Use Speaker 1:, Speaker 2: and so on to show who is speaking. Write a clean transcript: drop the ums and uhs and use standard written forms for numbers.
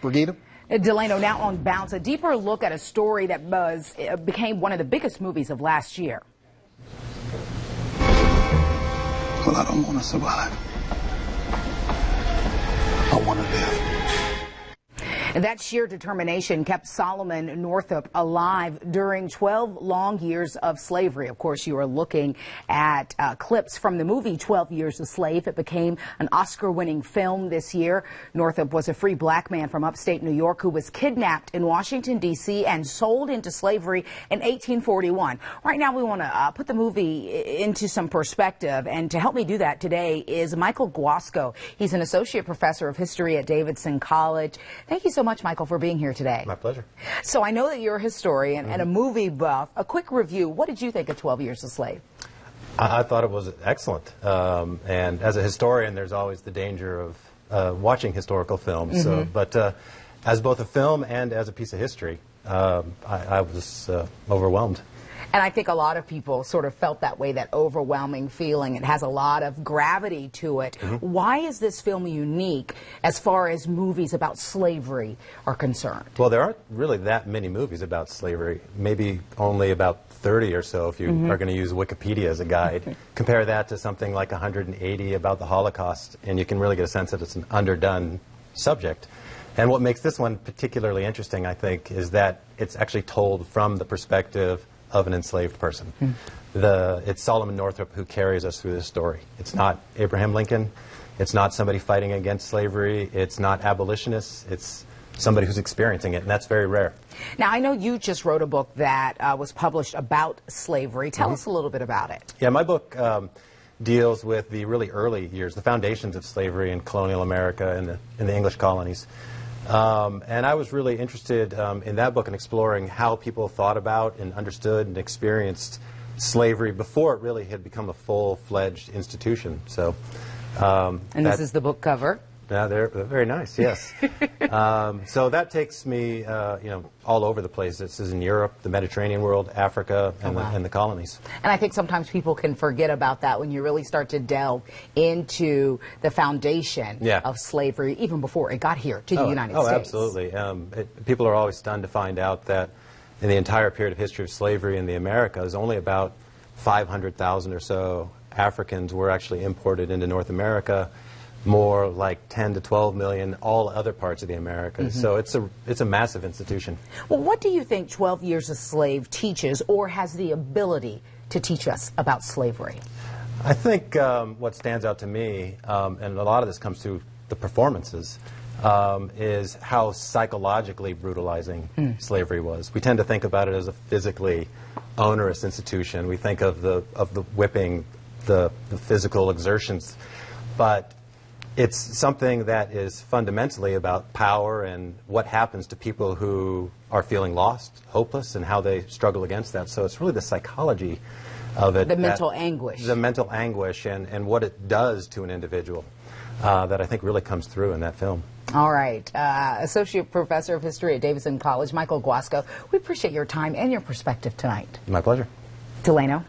Speaker 1: Brigida?
Speaker 2: Delano, now on Bounce, a deeper look at a story that became one of the biggest movies of last year.
Speaker 1: Well, I don't want to survive. I want to live.
Speaker 2: And that sheer determination kept Solomon Northup alive during 12 long years of slavery. Of course, you are looking at clips from the movie 12 Years a Slave. It became an Oscar-winning film this year. Northup was a free black man from upstate New York who was kidnapped in Washington, D.C. and sold into slavery in 1841. Right now, we want to put the movie into some perspective. And to help me do that today is Michael Guasco. He's an associate professor of history at Davidson College. Thank you so much, Michael, for being here today.
Speaker 3: My pleasure.
Speaker 2: So I know that you're a historian and a movie buff. A quick review. What did you think of 12 Years a Slave?
Speaker 3: I thought it was excellent. And as a historian, there's always the danger of watching historical films. But as both a film and as a piece of history, I was overwhelmed.
Speaker 2: And I think a lot of people sort of felt that way, that overwhelming feeling. It has a lot of gravity to it. Why is this film unique as far as movies about slavery are concerned?
Speaker 3: Well, there aren't really that many movies about slavery. Maybe only about 30 or so if you are going to use Wikipedia as a guide. Compare that to something like 180 about the Holocaust, and you can really get a sense that it's an underdone subject. And what makes this one particularly interesting, I think, is that it's actually told from the perspective of an enslaved person. It's Solomon Northup who carries us through this story. It's not Abraham Lincoln. It's not somebody fighting against slavery. It's not abolitionists. It's somebody who's experiencing it, and that's very rare.
Speaker 2: Now, I know you just wrote a book that was published about slavery. Tell us a little bit about it.
Speaker 3: Yeah, my book deals with the really early years, the foundations of slavery in colonial America and the English colonies. And I was really interested in that book in exploring how people thought about and understood and experienced slavery before it really had become a full-fledged institution. So,
Speaker 2: and this is the book cover.
Speaker 3: Yeah, they're very nice. Yes. So that takes me, all over the place. This is in Europe, the Mediterranean world, Africa, and the colonies.
Speaker 2: And I think sometimes people can forget about that when you really start to delve into the foundation of slavery, even before it got here to the United States.
Speaker 3: Oh, absolutely. People are always stunned to find out that in the entire period of history of slavery in the Americas, only about 500,000 or so Africans were actually imported into North America. More like 10 to 12 million all other parts of the Americas. So it's a massive institution.
Speaker 2: Well, what do you think 12 Years a Slave teaches or has the ability to teach us about slavery?
Speaker 3: I think what stands out to me, and a lot of this comes through the performances, is how psychologically brutalizing slavery was. We tend to think about it as a physically onerous institution. We think of the whipping, the physical exertions, but it's something that is fundamentally about power and what happens to people who are feeling lost, hopeless, and how they struggle against that. So it's really the psychology of it.
Speaker 2: The mental anguish.
Speaker 3: The mental anguish and what it does to an individual that I think really comes through in that film.
Speaker 2: All right. Associate Professor of History at Davidson College, Michael Guasco, we appreciate your time and your perspective tonight.
Speaker 3: My pleasure.
Speaker 2: Delano.